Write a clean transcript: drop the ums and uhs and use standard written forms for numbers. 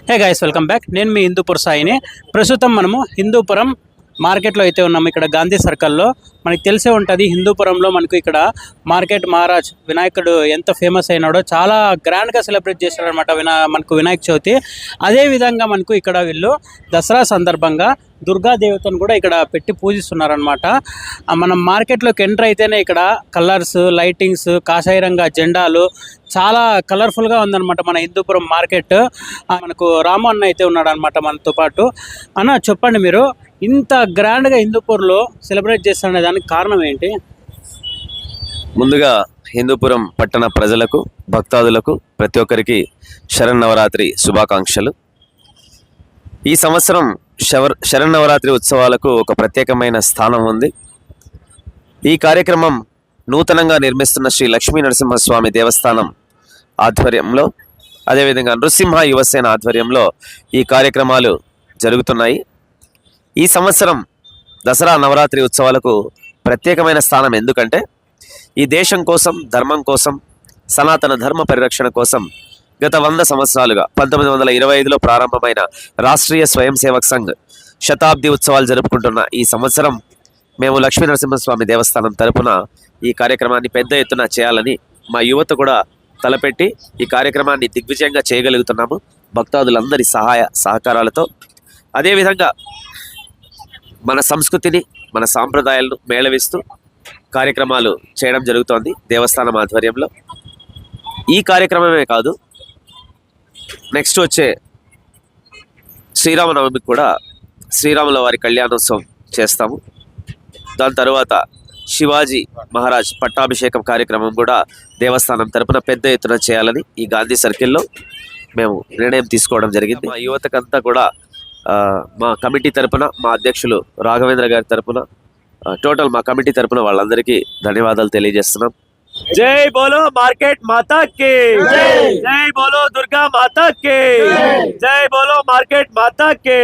Hey guys, welcome back. నేను మీ హిందూపూర్ సాయిని. ప్రస్తుతం మనము హిందూపురం మార్కెట్లో అయితే ఉన్నాము. ఇక్కడ గాంధీ సర్కిల్లో మనకి తెలిసే ఉంటుంది. హిందూపురంలో మనకు ఇక్కడ మార్కెట్ మహారాజ్ వినాయకుడు ఎంత ఫేమస్ అయినాడో చాలా గ్రాండ్గా సెలబ్రేట్ చేశారనమాట మనకు వినాయక చవితి. అదేవిధంగా మనకు ఇక్కడ వీళ్ళు దసరా సందర్భంగా దుర్గాదేవతను కూడా ఇక్కడ పెట్టి పూజిస్తున్నారనమాట. మనం మార్కెట్లోకి ఎంటర్ అయితేనే ఇక్కడ కలర్స్, లైటింగ్స్, కాషాయ రంగ జెండాలు చాలా కలర్ఫుల్గా ఉందన్నమాట మన హిందూపురం మార్కెట్. మనకు రాము అన్న అయితే ఉన్నాడు అనమాట మనతో పాటు. అన్న చెప్పండి, మీరు ఇంత గ్రాండ్గా హిందూపూర్లో సెలబ్రేట్ చేస్తున్న దానికి కారణం ఏంటి? ముందుగా హిందూపురం పట్టణ ప్రజలకు, భక్తాదులకు ప్రతి ఒక్కరికి శరన్నవరాత్రి శుభాకాంక్షలు. ఈ సంవత్సరం శరన్నవరాత్రి ఉత్సవాలకు ఒక ప్రత్యేకమైన స్థానం ఉంది. ఈ కార్యక్రమం నూతనంగా నిర్మిస్తున్న శ్రీ లక్ష్మీ నరసింహస్వామి దేవస్థానం ఆధ్వర్యంలో, అదేవిధంగా నృసింహ యువసేన ఆధ్వర్యంలో ఈ కార్యక్రమాలు జరుగుతున్నాయి. ఈ సంవత్సరం దసరా నవరాత్రి ఉత్సవాలకు ప్రత్యేకమైన స్థానం ఎందుకంటే ఈ దేశం కోసం, ధర్మం కోసం, సనాతన ధర్మ పరిరక్షణ కోసం గత 100 సంవత్సరాలుగా 1925లో ప్రారంభమైన రాష్ట్రీయ స్వయం సేవక్ సంఘ్ శతాబ్ది ఉత్సవాలు జరుపుకుంటున్న ఈ సంవత్సరం మేము లక్ష్మీ నరసింహస్వామి దేవస్థానం తరపున ఈ కార్యక్రమాన్ని పెద్ద ఎత్తున చేయాలని మా యువత కూడా తలపెట్టి ఈ కార్యక్రమాన్ని దిగ్విజయంగా చేయగలుగుతున్నాము, భక్తాదులందరి సహాయ సహకారాలతో. అదేవిధంగా మన సంస్కృతిని, మన సాంప్రదాయాలను మేళవిస్తూ కార్యక్రమాలు చేయడం జరుగుతోంది దేవస్థానం ఆధ్వర్యంలో. ఈ కార్యక్రమమే కాదు, నెక్స్ట్ వచ్చే శ్రీరామనవమికి కూడా శ్రీరాముల వారి కళ్యాణోత్సవం చేస్తాము. దాని తర్వాత శివాజీ మహారాజ్ పట్టాభిషేకం కార్యక్రమం కూడా దేవస్థానం తరపున పెద్ద ఎత్తున చేయాలని ఈ గాంధీ సర్కిల్లో మేము నిర్ణయం తీసుకోవడం జరిగింది. మా యువతకంతా కూడా మా కమిటీ తరపున, మా అధ్యక్షులు రాఘవేంద్ర గారి తరపున, టోటల్ మా కమిటీ తరపున వాళ్ళందరికీ ధన్యవాదాలు తెలియజేస్తున్నాం. జై బోలో మార్కెట్ మాతా కి జై బోలో దుర్గా మాతా కి జై బోలో మార్కెట్ మాతా కి.